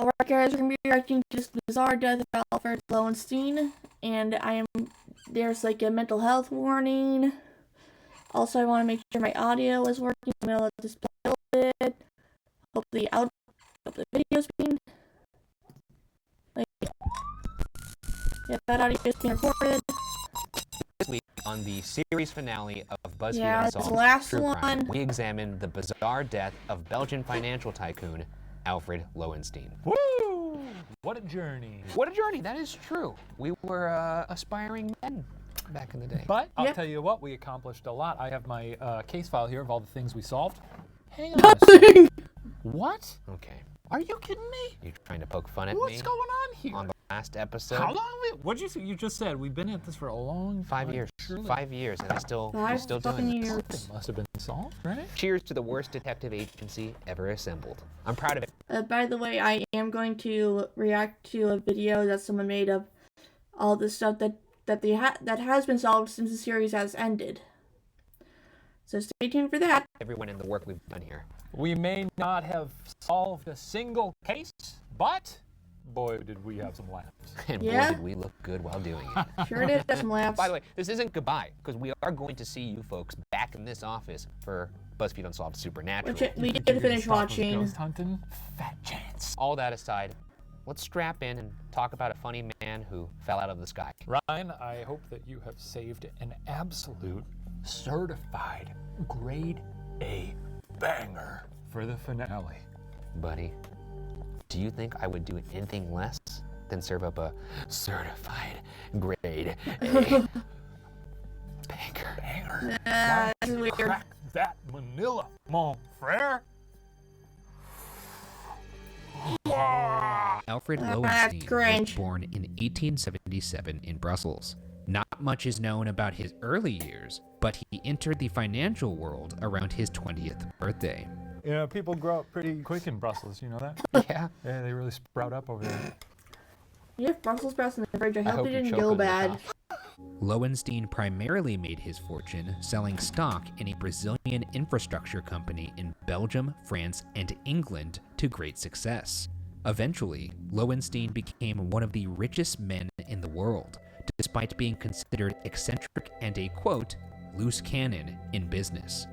Alright guys, we're going to be reacting to this bizarre death of Alfred Loewenstein, and there's like a mental health warning. Also, I want to make sure my audio is working. I'm going to let this play a little bit. Hopefully the video's being, that audio is being recorded. This week on the series finale of BuzzFeed It's Unsolved the last True one. Crime, we examine the bizarre death of Belgian financial tycoon Alfred Loewenstein. Woo! What a journey. What a journey, that is true. We were aspiring men back in the day. But I'll tell you what, we accomplished a lot. I have my case file here of all the things we solved. Hang on a second. What? Okay. Are you kidding me? You trying to poke fun at me? What's going on here? On the last episode? How long have we, what'd you say? You just said we've been at this for a long time. 5 years. Surely. 5 years, and we're still doing fucking this. years. It must have been solved, right? Cheers to the worst detective agency ever assembled. I'm proud of it. By the way, I am going to react to a video that someone made of all the stuff that has been solved since the series has ended. So stay tuned for that. Everyone in the work we've done here. We may not have solved a single case, but boy, did we have some laughs. And boy, did we look good while doing it. Sure did. Some laughs. By the way, this isn't goodbye, because we are going to see you folks back in this office for BuzzFeed Unsolved Supernatural. Which we did finish watching. Ghost hunting? Fat chance. All that aside, let's strap in and talk about a funny man who fell out of the sky. Ryan, I hope that you have saved an absolute certified grade A banger for the finale. Buddy, do you think I would do anything less than serve up a certified grade A banger? Why This is don't you weird. crack that Manila, mon frere? Alfred That's Loewenstein was cringe. born in 1877 in Brussels. Not much is known about his early years, but he entered the financial world around his 20th birthday. You know, people grow up pretty quick in Brussels, you know that? Yeah. Yeah, they really sprout up over there. You have Brussels sprouts in the fridge. I hope hope it you didn't choke go on your bad. cough. Loewenstein primarily made his fortune selling stock in a Brazilian infrastructure company in Belgium, France, and England to great success. Eventually, Loewenstein became one of the richest men in the world, despite being considered eccentric and a, quote, loose cannon in business.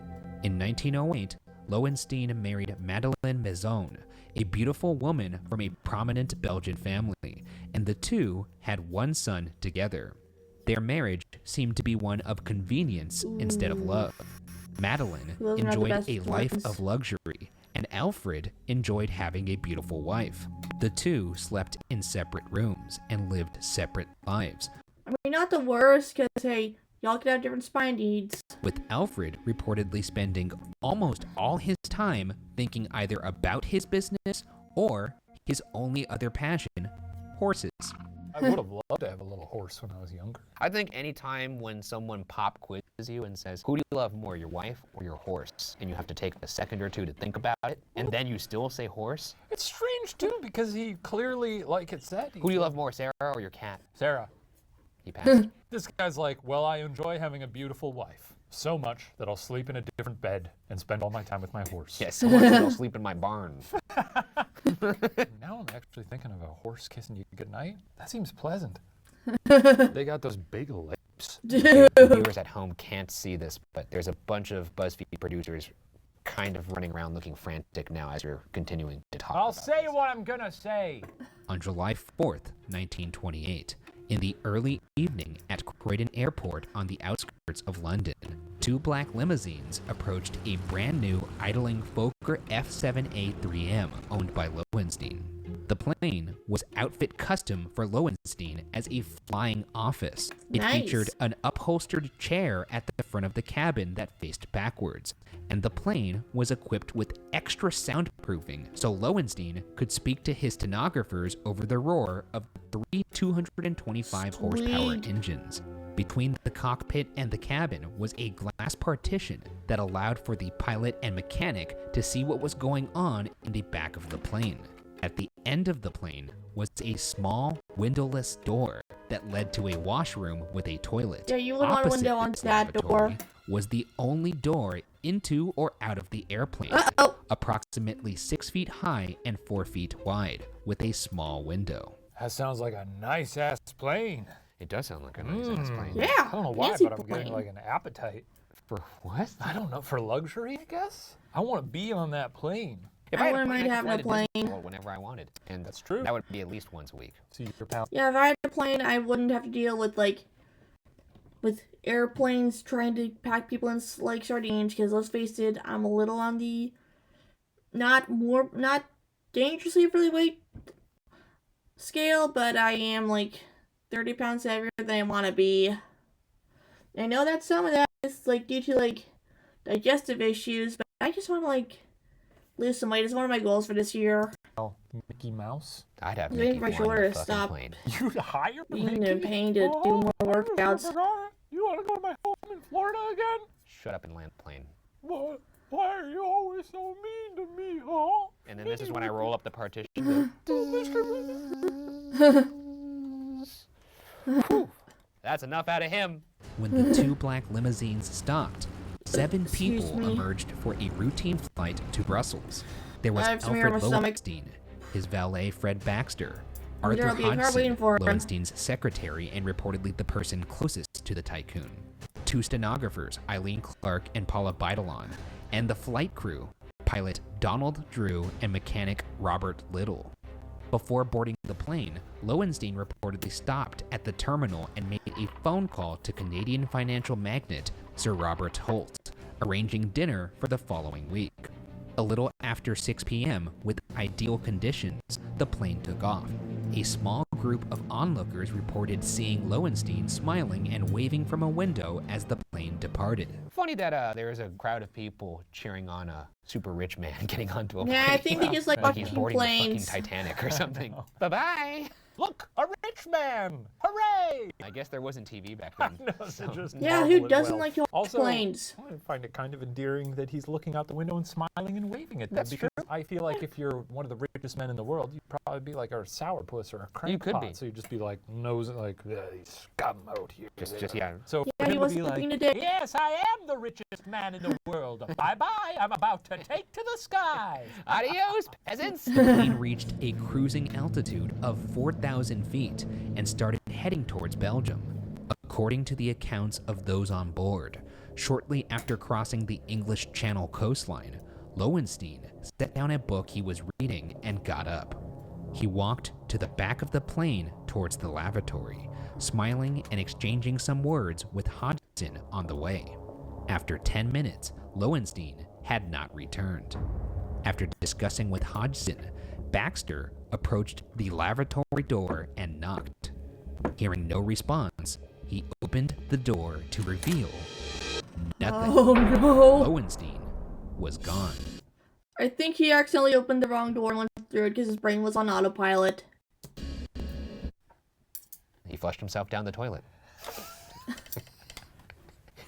In 1908, Loewenstein married Madeleine Maison, a beautiful woman from a prominent Belgian family, and the two had one son together. Their marriage seemed to be one of convenience instead of love. Madeleine Those are not the enjoyed best a life ones. of luxury, and Alfred enjoyed having a beautiful wife. The two slept in separate rooms and lived separate lives, I mean, not the worst, because, hey, y'all could have different spine needs. with Alfred reportedly spending almost all his time thinking either about his business or his only other passion, horses. I would have loved to have a little horse when I was younger. I think any time when someone pop quizzes you and says, who do you love more, your wife or your horse? And you have to take a second or two to think about it, and then you still say horse? It's strange, too, because he clearly, like it said, Who do you love more, Sarah or your cat? Sarah. He passed. This guy's like, well, I enjoy having a beautiful wife so much that I'll sleep in a different bed and spend all my time with my horse. Yes, so much that I'll sleep in my barn. Now I'm actually thinking of a horse kissing you goodnight. That seems pleasant. They got those big lips. The viewers at home can't see this, but there's a bunch of BuzzFeed producers kind of running around looking frantic now as we're continuing to talk I'll about say this. what I'm gonna say. On July 4th, 1928, in the early evening at Croydon Airport on the outskirts of London, two black limousines approached a brand new idling Fokker F-7A-3M owned by Loewenstein. The plane was outfit custom for Loewenstein as a flying office. It Nice. featured an upholstered chair at the front of the cabin that faced backwards, and the plane was equipped with extra soundproofing so Loewenstein could speak to his stenographers over the roar of three 225 horsepower Sweet. engines. Between the cockpit and the cabin was a glass partition that allowed for the pilot and mechanic to see what was going on in the back of the plane. At the end of the plane was a small, windowless door that led to a washroom with a toilet. Yeah, you would want a Opposite window the onto that door. lavatory was the only door into or out of the airplane, approximately 6 feet high and 4 feet wide, with a small window. That sounds like a nice-ass plane. It does sound like a nice-ass plane. Yeah. I don't know why, fancy but I'm getting plane. like an appetite. For what? I don't know, for luxury, I guess? I want to be on that plane. If I had a wouldn't plane, mind I could having fly a to Disney plane. World whenever I wanted. And That's true. that would be at least once a week. See your pal. Yeah, if I had a plane, I wouldn't have to deal with airplanes trying to pack people in like sardines. Because let's face it, I'm a little on the not dangerously overweight scale, but I am like 30 pounds heavier than I want to be. I know that some of that is like due to like digestive issues, but I just want to like lose some weight. It's one of my goals for this year. Oh, Mickey Mouse? I'd have Waiting Mickey for my flying shoulder the to fucking stop. plane. You'd hire Being Mickey? in pain to do more workouts. You want to go to my home in Florida again? Shut up and land the plane. What? Why are you always so mean to me, huh? And then this is when I roll up the partition. Whew. That's enough out of him. When the two black limousines stopped, 7 Excuse people me. emerged for a routine flight to Brussels. There was I have some air in Alfred my stomach. Loewenstein, his valet Fred Baxter, There'll Arthur be a car Hodgson, waiting for him. Loewenstein's secretary and reportedly the person closest to the tycoon, 2 stenographers, Eileen Clark and Paula Beidelon, and the flight crew, pilot Donald Drew and mechanic Robert Little. Before boarding the plane, Loewenstein reportedly stopped at the terminal and made a phone call to Canadian financial magnate Sir Robert Holt, arranging dinner for the following week. A little after 6 p.m., with ideal conditions, the plane took off. A small group of onlookers reported seeing Loewenstein smiling and waving from a window as the plane departed. Funny that there is a crowd of people cheering on a super rich man getting onto a plane. Yeah, I think they just like like he's watching boarding the planes. fucking Titanic or something. Bye-bye. Look, a rich man! Hooray! I guess there wasn't TV back then. No, so just Yeah, marvel who at doesn't wealth. like to watch Also, planes? I find it kind of endearing that he's looking out the window and smiling and waving at them. That's because I feel like if you're one of the richest men in the world, you'd probably be like a sourpuss or a crackpot. You could be. So you'd just be like nosing like these scum out here. Just yeah. So Yeah, for he him to wasn't be like, looking today. yes, I am the richest man in the world. Bye-bye. I'm about to take to the skies. Adios, peasants. The plane reached a cruising altitude of 4,000 feet and started heading towards Belgium. According to the accounts of those on board, shortly after crossing the English Channel coastline, Loewenstein set down a book he was reading and got up. He walked to the back of the plane towards the lavatory, smiling and exchanging some words with Hodgson on the way. After 10 minutes, Loewenstein had not returned. After discussing with Hodgson, Baxter approached the lavatory door and knocked. Hearing no response, he opened the door to reveal nothing. Oh no! Loewenstein was gone. I think he accidentally opened the wrong door and went through it because his brain was on autopilot. He flushed himself down the toilet.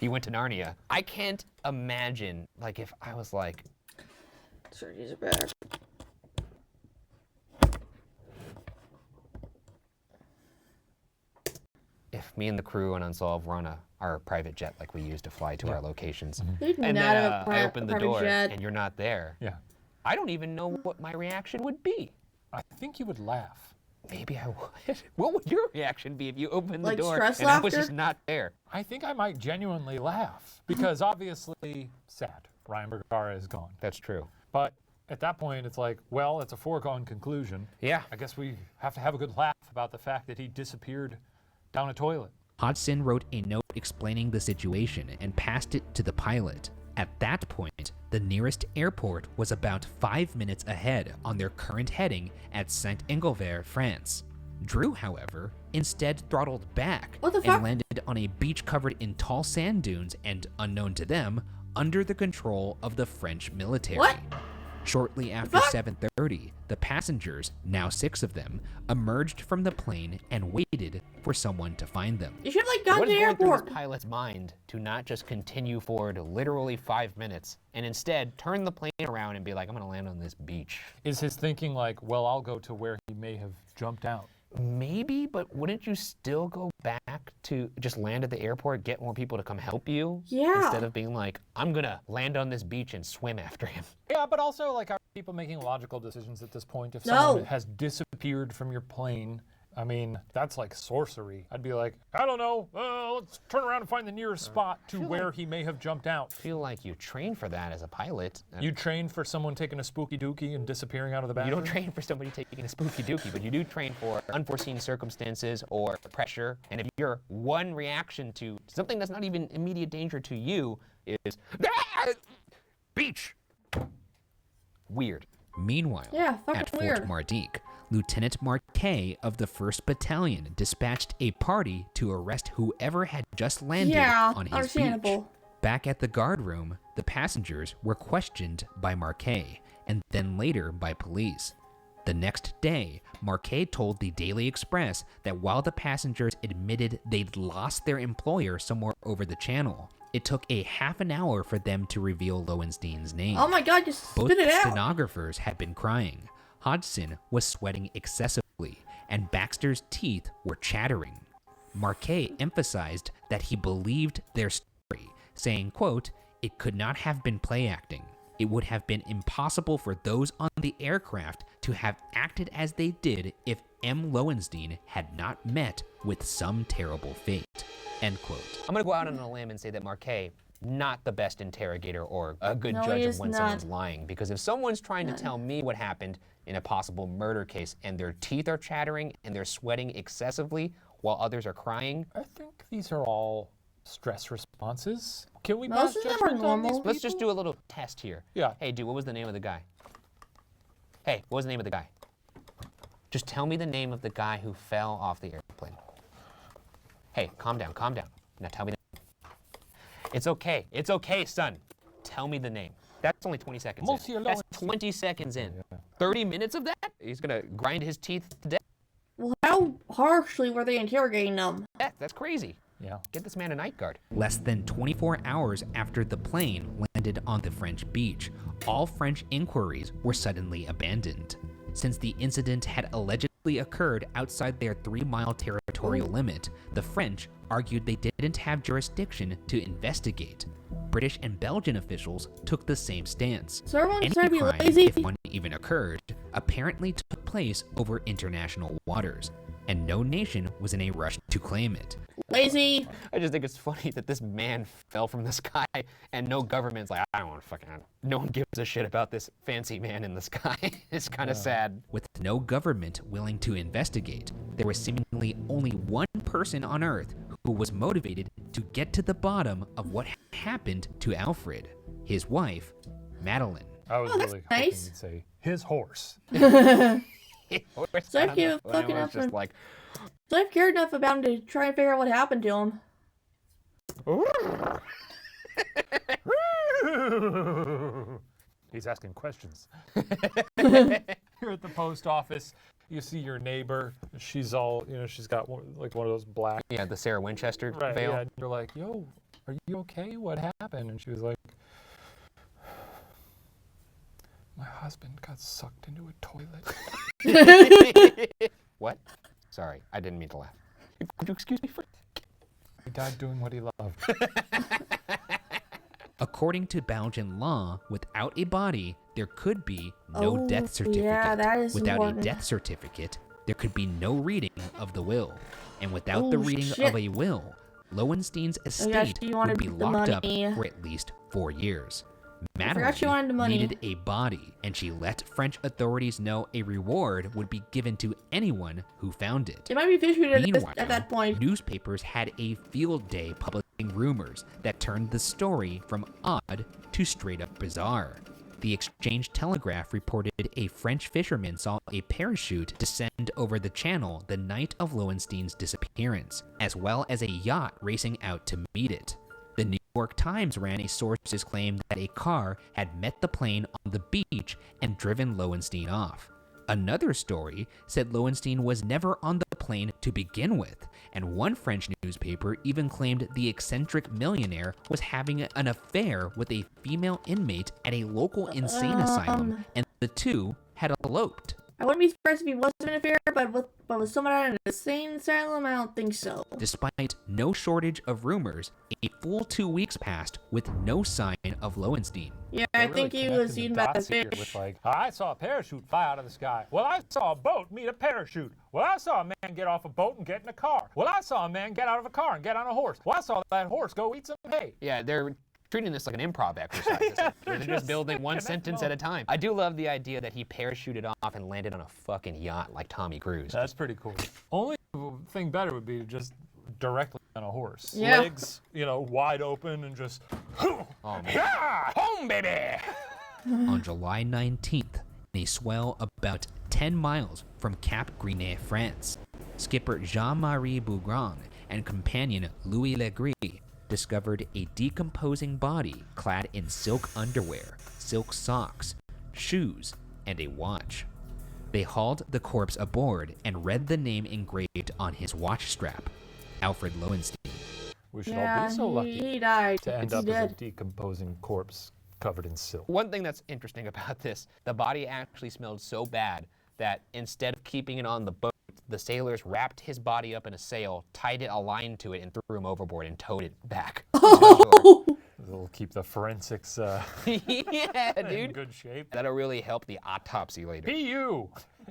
He went to Narnia. I can't imagine, like, if I was like, Surgeries are back. if me and the crew on Unsolved were on our private jet like we used to fly to our locations, They did and not then have a I open the private door jet. and you're not there, Yeah. I don't even know what my reaction would be. I think you would laugh. Maybe I would. What would your reaction be if you opened the Like door stress and I was laughter? just not there? I think I might genuinely laugh because obviously, sad. Ryan Bergara is gone. That's true. But at that point, it's like, well, it's a foregone conclusion. Yeah. I guess we have to have a good laugh about the fact that he disappeared down a toilet. Hodgson wrote a note explaining the situation and passed it to the pilot. At that point, the nearest airport was about 5 minutes ahead on their current heading at Saint-Engelvert, France. Drew, however, instead throttled back What the and fuck? landed on a beach covered in tall sand dunes and, unknown to them, under the control of the French military. What? Shortly after fuck? 7:30, the passengers, now 6 of them, emerged from the plane and waited for someone to find them. You should have like gone What to is the going through airport. this pilot's mind to not just continue forward literally 5 minutes and instead turn the plane around and be like, I'm going to land on this beach? Is his thinking like, well, I'll go to where he may have jumped out? Maybe, but wouldn't you still go back to just land at the airport, get more people to come help you? Yeah. Instead of being like, I'm gonna land on this beach and swim after him. Yeah, but also, like, are people making logical decisions at this point? If No. someone has disappeared from your plane, I mean, that's like sorcery. I'd be like, I don't know, let's turn around and find the nearest spot to where he may have jumped out. I feel like you train for that as a pilot. You train for someone taking a spooky dookie and disappearing out of the bathroom? You don't train for somebody taking a spooky dookie, but you do train for unforeseen circumstances or pressure. And if your one reaction to something that's not even immediate danger to you is, beach! Weird. Meanwhile, Yeah, fucking at Fort weird. Mardyk, Lieutenant Marquet of the 1st Battalion dispatched a party to arrest whoever had just landed on his beach. Understandable. Back at the guard room, the passengers were questioned by Marquet and then later by police. The next day, Marquet told the Daily Express that while the passengers admitted they'd lost their employer somewhere over the channel, it took a half an hour for them to reveal Loewenstein's name. Oh my god, just Both spit it out. stenographers had been crying. Hodgson was sweating excessively, and Baxter's teeth were chattering. Marquet emphasized that he believed their story, saying, quote, "It could not have been play acting. It would have been impossible for those on the aircraft to have acted as they did if M. Loewenstein had not met with some terrible fate." End quote. I'm gonna go out on a limb and say that Marquet, not the best interrogator or a good No, judge he of is when not. someone's lying. Because if someone's trying to tell me what happened in a possible murder case and their teeth are chattering and they're sweating excessively while others are crying, I think these are all stress responses. Can we Most pass of them are judgment on these normal. let's just do a little test here. Yeah. Hey, dude, what was the name of the guy? Hey, what was the name of the guy? Just tell me the name of the guy who fell off the airplane. Hey, calm down, calm down. Now tell me the It's okay, son. Tell me the name. That's only 20 seconds Monsieur in. That's Loewenstein. 20 seconds in. 30 minutes of that? He's gonna grind his teeth to death? Well, how harshly were they interrogating them? That's crazy. Yeah. Get this man a night guard. Less than 24 hours after the plane landed on the French beach, all French inquiries were suddenly abandoned. Since the incident had allegedly occurred outside their 3-mile territorial limit, the French argued they didn't have jurisdiction to investigate. British and Belgian officials took the same stance. So everyone's Any trying to be crime, lazy? if one even occurred, apparently took place over international waters, and no nation was in a rush to claim it. Lazy. I just think it's funny that this man fell from the sky and no government's like, I don't want to fucking, no one gives a shit about this fancy man in the sky. It's kind of sad. With no government willing to investigate, there was seemingly only one person on Earth who was motivated to get to the bottom of what happened to Alfred, his wife, Madeline. I was that's really hoping nice. you'd say his horse. So I gave a fucking was just like, So I've cared enough about him to try and figure out what happened to him. He's asking questions. You're at the post office. You see your neighbor. She's all, she's got like one of those black. yeah, the Sarah Winchester Right. veil. Yeah. And you're like, yo, are you okay? What happened? And she was like, my husband got sucked into a toilet. What? Sorry, I didn't mean to laugh. Could you excuse me for a second? He died doing what he loved. According to Belgian law, without a body, there could be no Oh, death certificate. yeah, that is without important. a death certificate, there could be no reading of the will. And without the Oh, reading shit. of a will, Loewenstein's estate you wanted would be the locked up money. for at least 4 years. forgot you wanted the money. needed a body, and she let French authorities know a reward would be given to anyone who found it. It might be fishy Meanwhile, at that point. newspapers had a field day publishing rumors that turned the story from odd to straight up bizarre. The Exchange Telegraph reported a French fisherman saw a parachute descend over the channel the night of Loewenstein's disappearance, as well as a yacht racing out to meet it. The New York Times ran a source's claim that a car had met the plane on the beach and driven Loewenstein off. Another story said Loewenstein was never on the plane to begin with, and one French newspaper even claimed the eccentric millionaire was having an affair with a female inmate at a local insane asylum, and the two had eloped. I wouldn't be surprised if he wasn't in a fair, but with someone out in an insane asylum, I don't think so. Despite no shortage of rumors, a full 2 weeks passed with no sign of Loewenstein. Yeah, I think he was eaten by a fish. With like, I saw a parachute fly out of the sky. Well, I saw a boat meet a parachute. Well, I saw a man get off a boat and get in a car. Well, I saw a man get out of a car and get on a horse. Well, I saw that horse go eat some hay. Yeah, they're treating this like an improv exercise. They're just building one sentence at a time. I do love the idea that he parachuted off and landed on a fucking yacht like Tommy Cruise. That's pretty cool. Only thing better would be to just directly on a horse. Yeah. Legs, wide open and just, Oh, man. yeah, home, baby. On July 19th, in a swell about 10 miles from Cap Grinet, France, skipper Jean-Marie Bougrand and companion Louis Legris discovered a decomposing body clad in silk underwear, silk socks, shoes, and a watch. They hauled the corpse aboard and read the name engraved on his watch strap, Alfred Loewenstein. We should all be so lucky he died. to end He's up as a dead. decomposing corpse covered in silk. One thing that's interesting about this, the body actually smelled so bad that instead of keeping it on the boat, the sailors wrapped his body up in a sail, tied a line to it, and threw him overboard and towed it back. It'll keep the forensics Yeah, in dude. good shape. That'll really help the autopsy later. PU!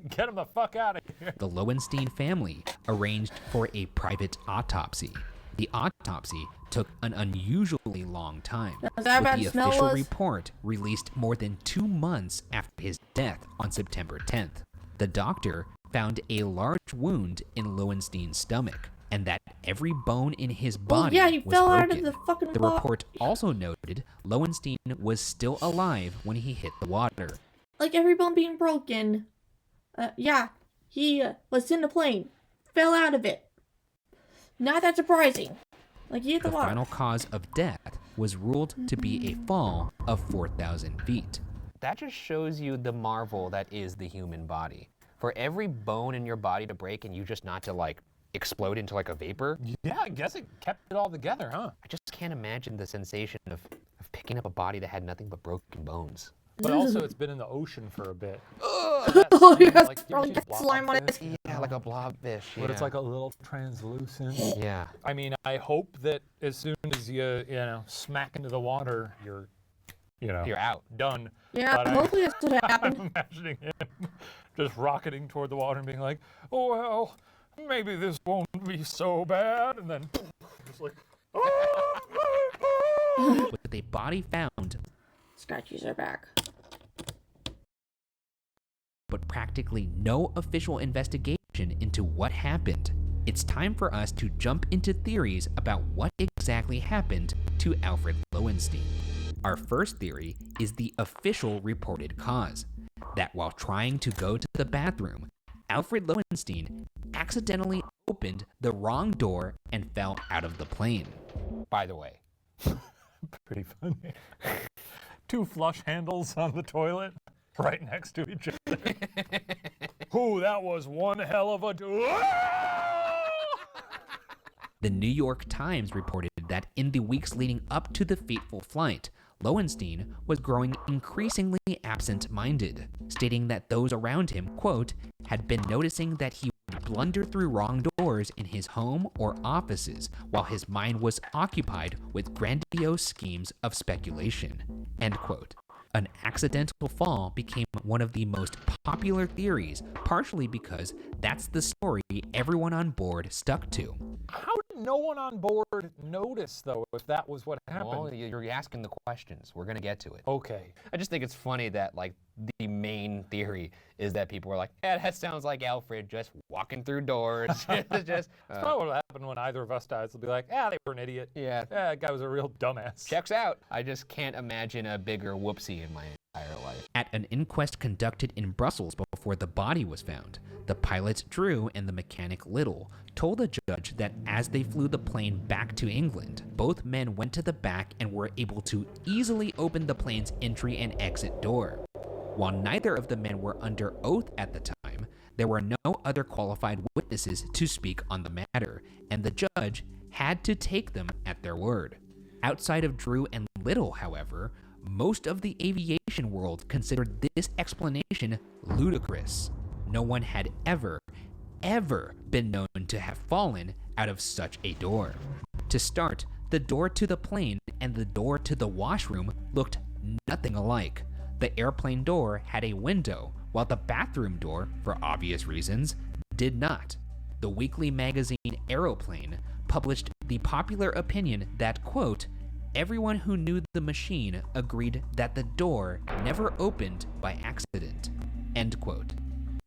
Get him the fuck out of here. The Loewenstein family arranged for a private autopsy. The autopsy took an unusually long time, with that bad the smell official was? report released more than 2 months after his death on September 10th. The doctor found a large wound in Loewenstein's stomach, and that every bone in his body yeah, he was fell broken. out of the fucking The water. report also noted Loewenstein was still alive when he hit the water. Like every bone being broken. Yeah, he was in the plane, fell out of it. Not that surprising. Like he hit the The water. final cause of death was ruled to be a fall of 4,000 feet. That just shows you the marvel that is the human body. For every bone in your body to break and you just not to like explode into like a vapor, Yeah, I guess it kept it all together, huh? I just can't imagine the sensation of picking up a body that had nothing but broken bones. But also, it's been in the ocean for a bit. Oh, yeah, Like, probably you ever got seen slime on it. blobfish? Yeah, like a blobfish. But it's like a little translucent. Yeah. I mean, I hope that as soon as you smack into the water, you're out. done. Yeah, But hopefully that's what I'm happened. imagining him just rocketing toward the water and being like, oh, well, maybe this won't be so bad. And then just like, With a body found, Scratchies are back. but practically no official investigation into what happened, it's time for us to jump into theories about what exactly happened to Alfred Loewenstein. Our first theory is the official reported cause, that while trying to go to the bathroom, Alfred Loewenstein accidentally opened the wrong door and fell out of the plane. By the way, pretty funny. 2 flush handles on the toilet right next to each other. Ooh, that was one hell of a... The New York Times reported that in the weeks leading up to the fateful flight, Loewenstein was growing increasingly absent-minded, stating that those around him, quote, had been noticing that he would blunder through wrong doors in his home or offices while his mind was occupied with grandiose schemes of speculation, end quote. An accidental fall became one of the most popular theories, partially because that's the story everyone on board stuck to. How did no one on board notice, though, if that was what happened? well, you're asking the questions. We're going to get to it. Okay. I just think it's funny that, like, the main theory is that people were like, yeah, that sounds like Alfred just walking through doors. That's probably what happened when either of us died. They'll be like, they were an idiot. Yeah. That guy was a real dumbass. Checks out. I just can't imagine a bigger whoopsie in my entire life. At an inquest conducted in Brussels before the body was found, the pilot Drew and the mechanic Little told the judge that as they flew the plane back to England, both men went to the back and were able to easily open the plane's entry and exit door. While neither of the men were under oath at the time, there were no other qualified witnesses to speak on the matter, and the judge had to take them at their word. Outside of Drew and Little, however, most of the aviation world considered this explanation ludicrous. no one had ever been known to have fallen out of such a door. To start, the door to the plane and the door to the washroom looked nothing alike. The airplane door had a window, while the bathroom door, for obvious reasons, did not. The weekly magazine Aeroplane published the popular opinion that, quote, everyone who knew the machine agreed that the door never opened by accident, end quote.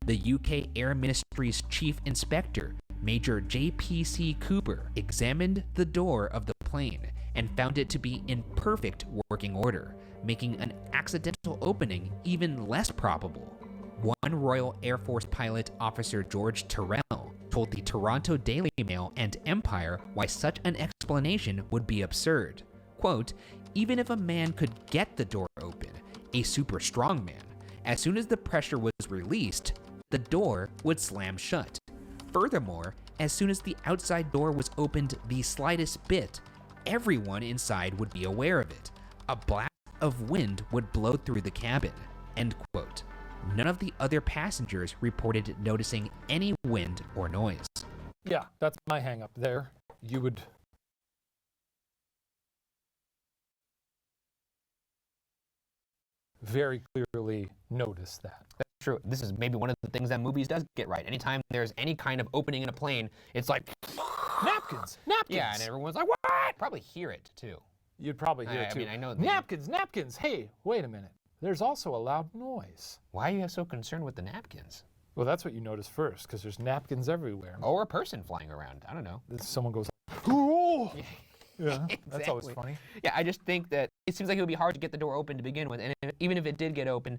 The UK Air Ministry's chief inspector, Major J.P.C. Cooper, examined the door of the plane and found it to be in perfect working order, making an accidental opening even less probable. One Royal Air Force pilot, Officer George Terrell, told the Toronto Daily Mail and Empire why such an explanation would be absurd. Quote, even if a man could get the door open, a super strong man, as soon as the pressure was released, the door would slam shut. Furthermore, as soon as the outside door was opened the slightest bit, everyone inside would be aware of it. A blast of wind would blow through the cabin, end quote. None of the other passengers reported noticing any wind or noise. Yeah, that's my hang up there. You would very clearly notice that. That's true. This is maybe one of the things that movies does get right. Anytime there's any kind of opening in a plane, it's like, napkins! yeah, and everyone's like, what? Probably hear it too. You'd probably hear it too. I mean, I know napkins! Hey, wait a minute. There's also a loud noise. Why are you so concerned with the napkins? Well, that's what you notice first, because there's napkins everywhere. Or a person flying around. I don't know. Someone goes, oh! Yeah, Exactly. That's always funny. Yeah, I just think that it seems like it would be hard to get the door open to begin with, and even if it did get open,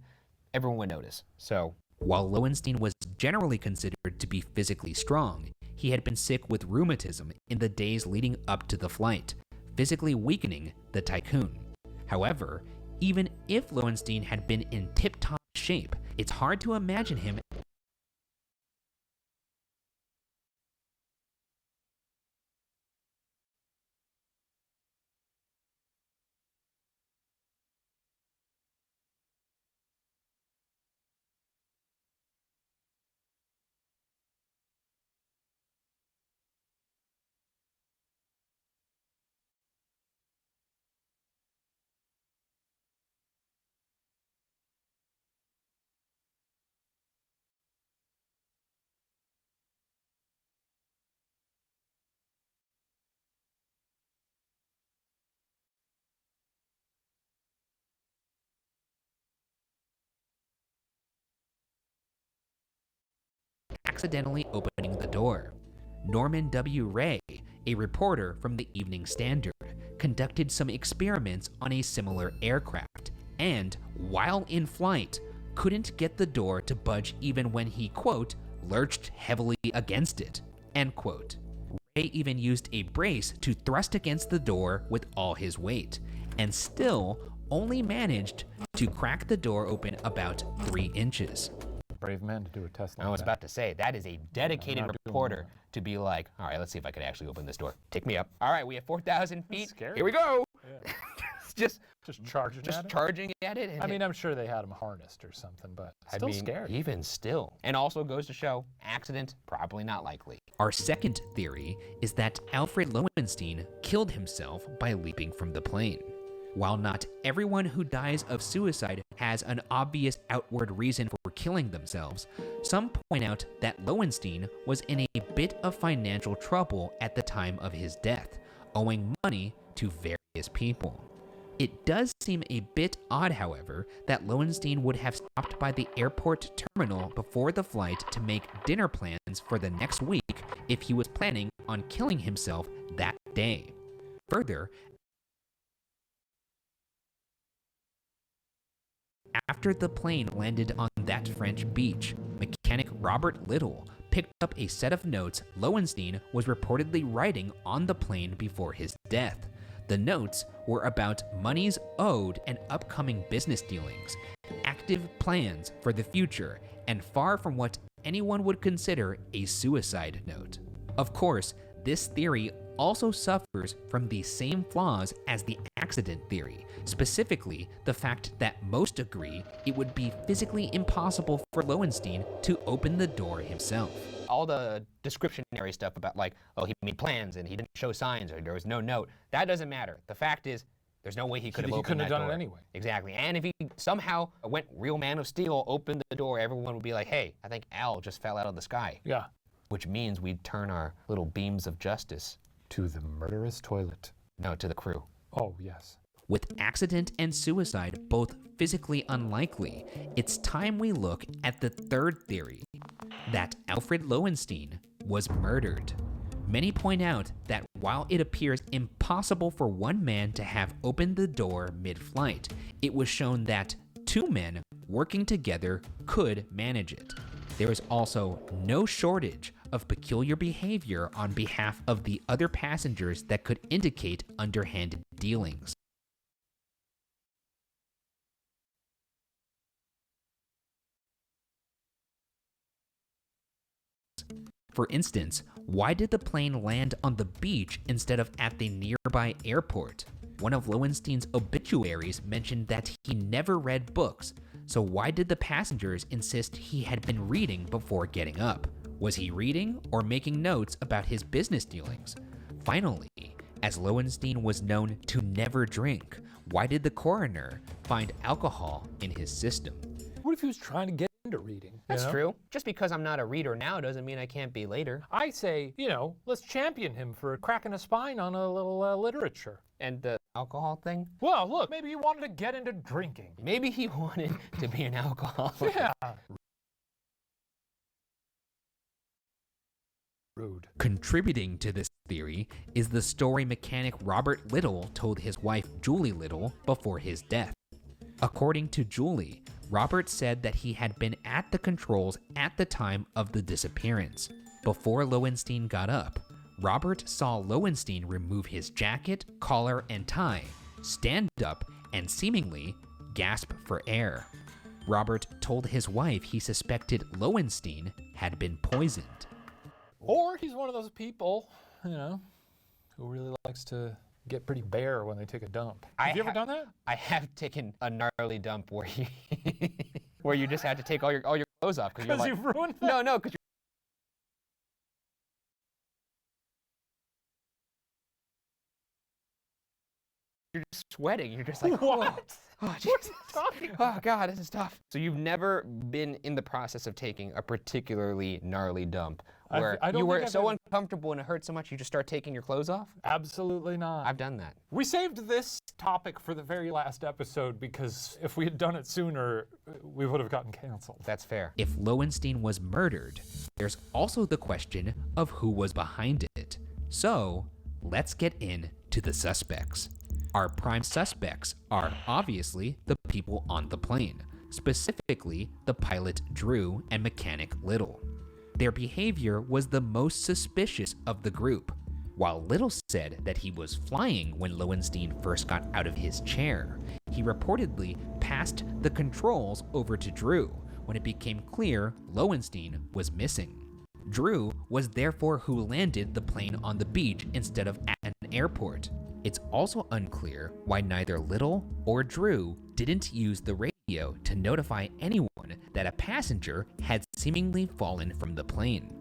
everyone would notice. So, while Loewenstein was generally considered to be physically strong, he had been sick with rheumatism in the days leading up to the flight, physically weakening the tycoon. However, even if Loewenstein had been in tip-top shape, it's hard to imagine him accidentally opening the door. Norman W. Ray, a reporter from the Evening Standard, conducted some experiments on a similar aircraft and, while in flight, couldn't get the door to budge even when he, quote, lurched heavily against it, end quote. Ray even used a brace to thrust against the door with all his weight, and still only managed to crack the door open about 3 inches. Brave man to do a test like I was that. about to say, that is a dedicated reporter to be like, all right, let's see if I can actually open this door. Take me up. All right, we have 4,000 feet. Scary. Here we go. Yeah. just charging at it? charging at it. And I mean, I'm sure they had him harnessed or something, but still scary. Even still. And also goes to show, accident, probably not likely. Our second theory is that Alfred Loewenstein killed himself by leaping from the plane. While not everyone who dies of suicide has an obvious outward reason for killing themselves, some point out that Loewenstein was in a bit of financial trouble at the time of his death, owing money to various people. It does seem a bit odd, however, that Loewenstein would have stopped by the airport terminal before the flight to make dinner plans for the next week if he was planning on killing himself that day. Further, after the plane landed on that French beach, mechanic Robert Little picked up a set of notes Loewenstein was reportedly writing on the plane before his death. The notes were about monies owed and upcoming business dealings, active plans for the future, and far from what anyone would consider a suicide note. Of course, this theory also suffers from the same flaws as the accident theory, specifically the fact that most agree it would be physically impossible for Loewenstein to open the door himself. All the descriptionary stuff about like, oh, he made plans and he didn't show signs or there was no note, that doesn't matter. The fact is, there's no way he could have opened that door. He couldn't have done it anyway. Exactly. And if he somehow went real Man of Steel, opened the door, everyone would be like, hey, I think Al just fell out of the sky. Yeah. Which means we'd turn our little beams of justice to the murderous toilet. No, to the crew. Oh, yes. With accident and suicide both physically unlikely, it's time we look at the third theory, that Alfred Loewenstein was murdered. Many point out that while it appears impossible for one man to have opened the door mid-flight, it was shown that two men working together could manage it. There is also no shortage of peculiar behavior on behalf of the other passengers that could indicate underhanded dealings. For instance, why did the plane land on the beach instead of at the nearby airport? One of Loewenstein's obituaries mentioned that he never read books, so why did the passengers insist he had been reading before getting up? Was he reading or making notes about his business dealings? Finally, as Loewenstein was known to never drink, why did the coroner find alcohol in his system? What if he was trying to get into reading? That's true. Just because I'm not a reader now doesn't mean I can't be later. I say, let's champion him for cracking a spine on a little literature. And the alcohol thing? Well, look, maybe he wanted to get into drinking. Maybe he wanted to be an alcoholic. Yeah. Rude. Contributing to this theory is the story mechanic Robert Little told his wife Julie Little before his death. According to Julie, Robert said that he had been at the controls at the time of the disappearance. Before Loewenstein got up, Robert saw Loewenstein remove his jacket, collar, and tie, stand up, and seemingly gasp for air. Robert told his wife he suspected Loewenstein had been poisoned. Or he's one of those people, who really likes to get pretty bare when they take a dump. Have you ever done that? I have taken a gnarly dump where you where you just had to take all your clothes off because you've ruined that? No, because you're just sweating. You're just like, what? Oh, Jesus. Oh, God, this is tough. So you've never been in the process of taking a particularly gnarly dump where you were so uncomfortable and it hurt so much you just start taking your clothes off? Absolutely not. I've done that. We saved this topic for the very last episode because if we had done it sooner, we would have gotten canceled. That's fair. If Loewenstein was murdered, there's also the question of who was behind it. So, let's get into the suspects. Our prime suspects are obviously the people on the plane, specifically the pilot Drew and mechanic Little. Their behavior was the most suspicious of the group. While Little said that he was flying when Loewenstein first got out of his chair, he reportedly passed the controls over to Drew when it became clear Loewenstein was missing. Drew was therefore who landed the plane on the beach instead of at an airport. It's also unclear why neither Little or Drew didn't use the radio to notify anyone that a passenger had seemingly fallen from the plane.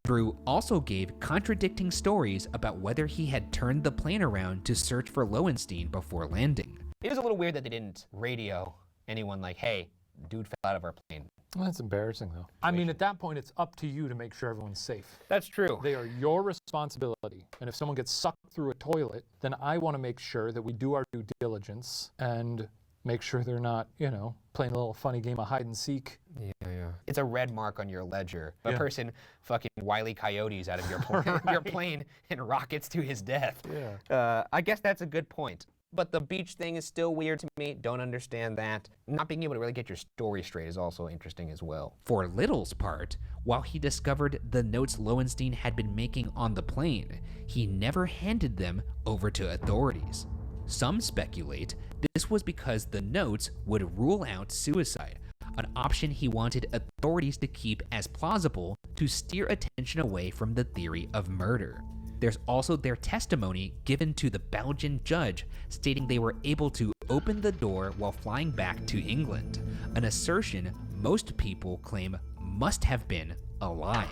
Drew also gave contradicting stories about whether he had turned the plane around to search for Loewenstein before landing. It is a little weird that they didn't radio anyone like, hey, dude fell out of our plane. Well, that's embarrassing, though. I mean, at that point, it's up to you to make sure everyone's safe. That's true. They are your responsibility. And if someone gets sucked through a toilet, then I want to make sure that we do our due diligence and make sure they're not, playing a little funny game of hide and seek. Yeah. It's a red mark on your ledger. A person fucking Wile E. Coyotes out of your your plane and rockets to his death. Yeah. I guess that's a good point. But the beach thing is still weird to me. Don't understand that. Not being able to really get your story straight is also interesting as well. For Little's part, while he discovered the notes Loewenstein had been making on the plane, he never handed them over to authorities. Some speculate this was because the notes would rule out suicide, an option he wanted authorities to keep as plausible to steer attention away from the theory of murder. There's also their testimony given to the Belgian judge stating they were able to open the door while flying back to England, an assertion most people claim must have been a lie.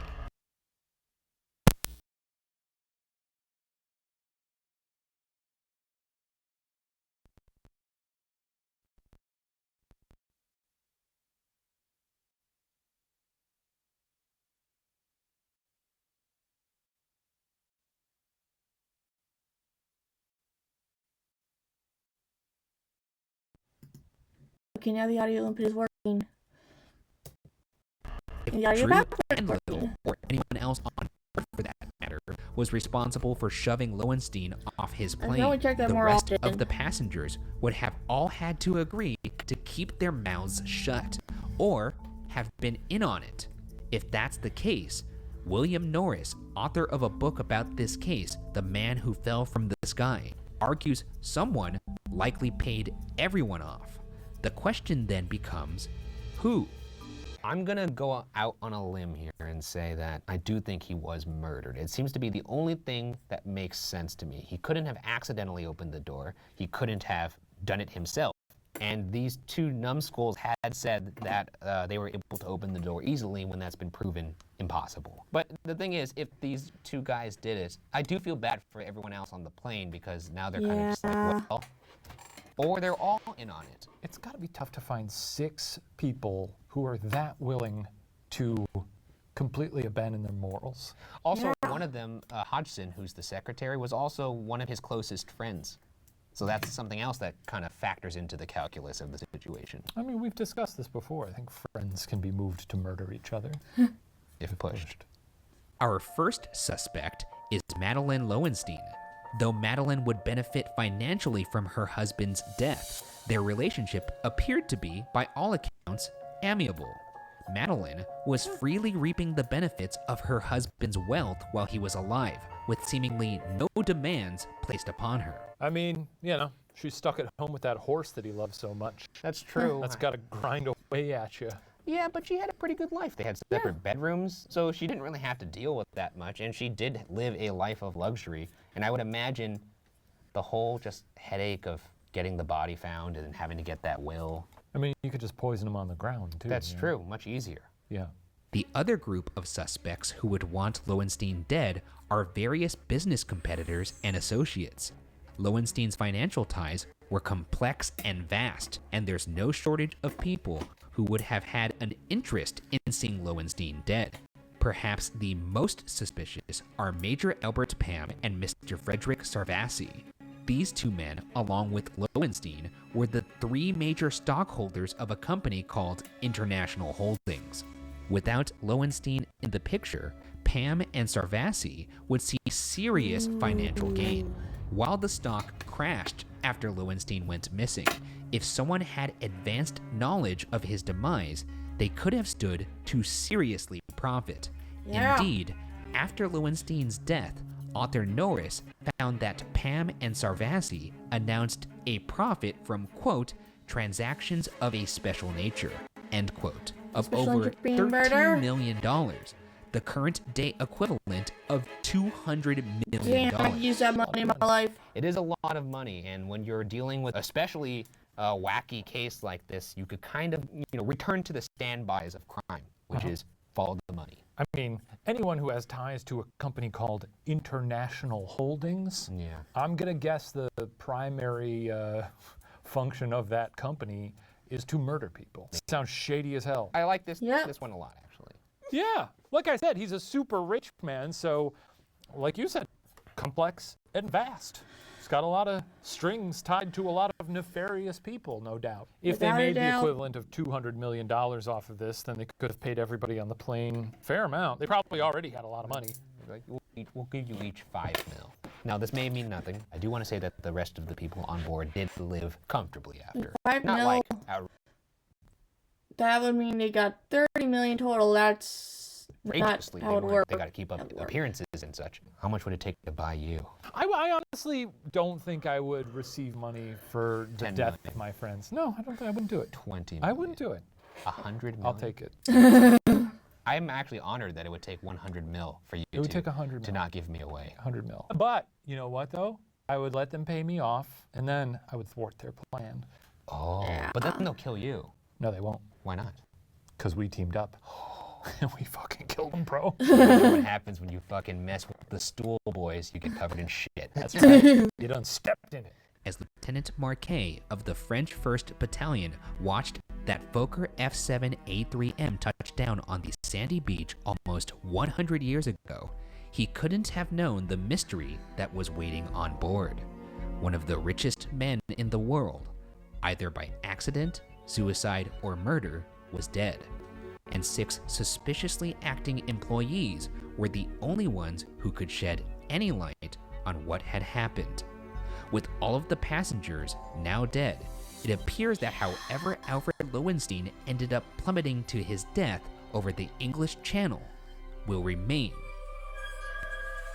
Okay, now the audio input is working. If The audio Drew output is Enlow, working. or anyone else on board for that matter, was responsible for shoving Loewenstein off his I can plane, only check that the more rest often. of the passengers would have all had to agree to keep their mouths shut, or have been in on it. If that's the case, William Norris, author of a book about this case, The Man Who Fell from the Sky, argues someone likely paid everyone off. The question then becomes, who? I'm gonna go out on a limb here and say that I do think he was murdered. It seems to be the only thing that makes sense to me. He couldn't have accidentally opened the door. He couldn't have done it himself. And these two numbskulls had said that they were able to open the door easily when that's been proven impossible. But the thing is, if these two guys did it, I do feel bad for everyone else on the plane because now they're kind of just like, well, or they're all in on it. It's got to be tough to find 6 people who are that willing to completely abandon their morals. Also, one of them, Hodgson, who's the secretary, was also one of his closest friends. So that's something else that kind of factors into the calculus of the situation. I mean, we've discussed this before. I think friends can be moved to murder each other. If pushed. Our first suspect is Madeleine Loewenstein. Though Madeleine would benefit financially from her husband's death, their relationship appeared to be, by all accounts, amiable. Madeleine was freely reaping the benefits of her husband's wealth while he was alive, with seemingly no demands placed upon her. I mean, you know, she's stuck at home with that horse that he loves so much. That's true. That's got to grind away at you. Yeah, but she had a pretty good life. They had separate bedrooms, so she didn't really have to deal with that much, and she did live a life of luxury. And I would imagine the whole just headache of getting the body found and having to get that will. I mean, you could just poison him on the ground, too. That's true, much easier. Yeah. The other group of suspects who would want Loewenstein dead are various business competitors and associates. Loewenstein's financial ties were complex and vast, and there's no shortage of people who would have had an interest in seeing Loewenstein dead. Perhaps the most suspicious are Major Albert Pam and Mr. Frederick Sarvassi. These two men, along with Loewenstein, were the 3 major stockholders of a company called International Holdings. Without Loewenstein in the picture, Pam and Sarvassi would see serious financial gain. While the stock crashed after Loewenstein went missing, if someone had advanced knowledge of his demise, they could have stood to seriously profit. Yeah. Indeed, after Loewenstein's death, author Norris found that Pam and Sarvassi announced a profit from, quote, transactions of a special nature, end quote, of Special over nature being murder? $13 million, the current day equivalent of $200 million. Yeah, I've used that money in my life. It is a lot of money, and when you're dealing with especially a wacky case like this, you could kind of, return to the standbys of crime, which is follow the money. I mean, anyone who has ties to a company called International Holdings, I'm going to guess the primary function of that company is to murder people. Sounds shady as hell. I like this Yeah. this one a lot, actually. Yeah, like I said, he's a super rich man, so like you said, complex and vast. He's got a lot of strings tied to a lot of nefarious people, no doubt. If they Without a made the doubt. equivalent of $200 million off of this, then they could have paid everybody on the plane a fair amount. They probably already had a lot of money. Like, we'll give you each $5 million. Now, this may mean nothing. I do want to say that the rest of the people on board did live comfortably after. 5 Not mil. like outrageously That would mean they got 30 million total. That's not they how it weren't. works. They got to keep up appearances and such. How much would it take to buy you? I honestly don't think I would receive money for the 10 death million. of my friends. No, I don't think I wouldn't do it. 20 million. I wouldn't do it. 100 million. I'll take it. I'm actually honored that it would take 100 mil for you It would take 100 to mil. not give me away. 100 mil. But you know what though? I would let them pay me off, and then I would thwart their plan. Oh, Yeah. but then they'll kill you. No, they won't. Why not? Because we teamed up. And we fucking killed them, bro. You know what happens when you fucking mess with the stool boys? You get covered in shit. That's right. You done stepped in it. As Lieutenant Marquet of the French 1st Battalion watched that Fokker F-7A3M touch down on the sandy beach almost 100 years ago, he couldn't have known the mystery that was waiting on board. One of the richest men in the world, either by accident, suicide, or murder, was dead. And 6 suspiciously acting employees were the only ones who could shed any light on what had happened. With all of the passengers now dead, it appears that however Alfred Loewenstein ended up plummeting to his death over the English Channel will remain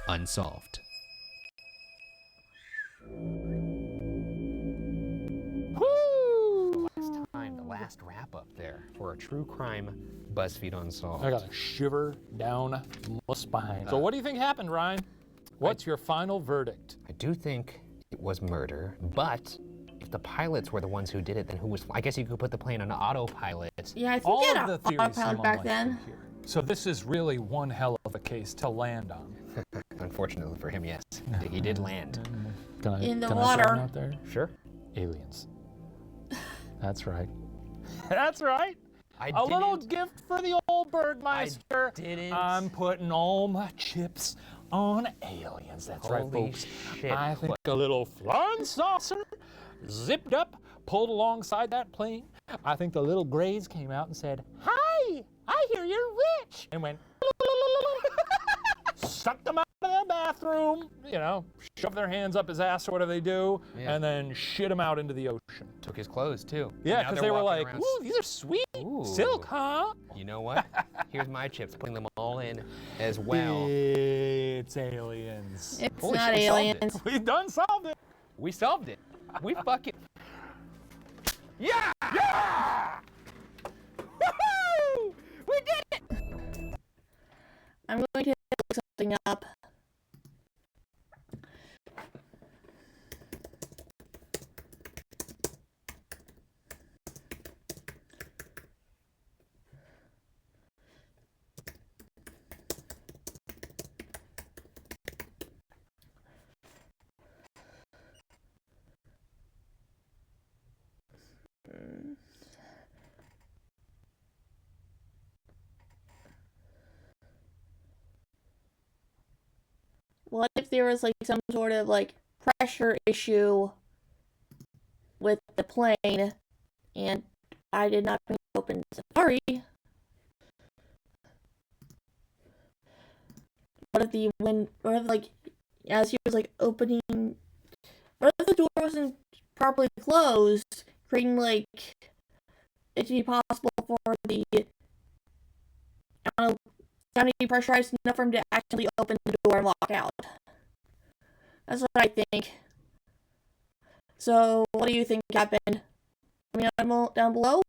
unsolved. Woo! The last wrap up there for a true crime BuzzFeed Unsolved. I got a shiver down my spine. So what do you think happened, Ryan? What's your final verdict? I do think it was murder, but if the pilots were the ones who did it, then who was? I guess you could put the plane on autopilot. Yeah, I think All they of had the a theories autopilot someone back likes then. to hear. So this is really one hell of a case to land on. Unfortunately for him, yes, he did land. In the can water. I throw one out there? Sure. Aliens. That's right. That's right. A Little gift for the old Bergmeister. I didn't. I'm putting all my chips on aliens. That's right, Holy folks. shit. I think a little flying saucer zipped up, pulled alongside that plane. I think the little Greys came out and said, "Hi, I hear you're rich," and went, sucked them out of the bathroom, you know, shove their hands up his ass or whatever they do, Yeah. and then shit him out into the ocean. Took his clothes too. Yeah, Now because they're they were walking like, around "Ooh, these are sweet. Ooh. Silk, huh?" You know what? Here's my chips, putting them all in as well. It's aliens. It's Holy not shit, we solved it. aliens. We done solved it. We solved it. We fucking. Yeah! Yeah! Woohoo! We did it! I'm going to look something up. What if there was like some sort of like pressure issue with the plane and I did not open Safari? What if like as he was like opening, what if the door wasn't properly closed, creating like it to be possible for the, I don't know, sound to be pressurized enough for him to actually open the door and walk out. That's what I think. So, what do you think happened? Let me know down below,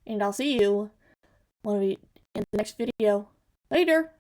and I'll see you in the next video. Later!